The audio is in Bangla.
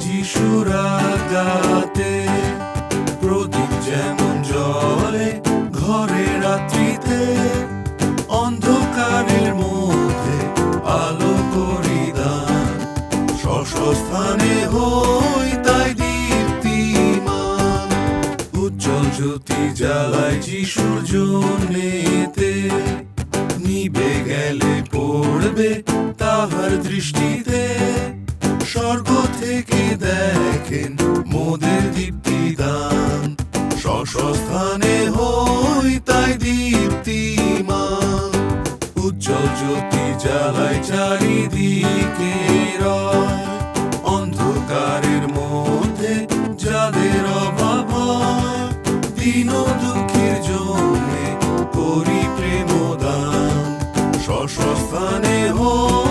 যিশুর আজ্ঞাতে, প্রদীপ যেমন জ্বলে ঘরে রাত্রিতে, অন্ধকারের মধ্যে আলো করি দান, স্বস্থানে হই তাই দীপ্তিমান। উজ্জ্বল জ্যোতি জ্বালায় যিশুর জন্যেতে, নিবে গেলে পড়বে তাহার দৃষ্টিতে, স্বর্গ থেকে দেখেন মোদের দীপ্তিদান, স্বস্থানে হই তাই দীপ্তিমান। উজ্জ্বল জ্যোতি জ্বালায় চারিদিকে রয়, অন্ধকারের মধ্যে যাদের অভাব হয়, দীন দুঃখীর জন্যে করি প্রেমদান, স্বস্থানে হই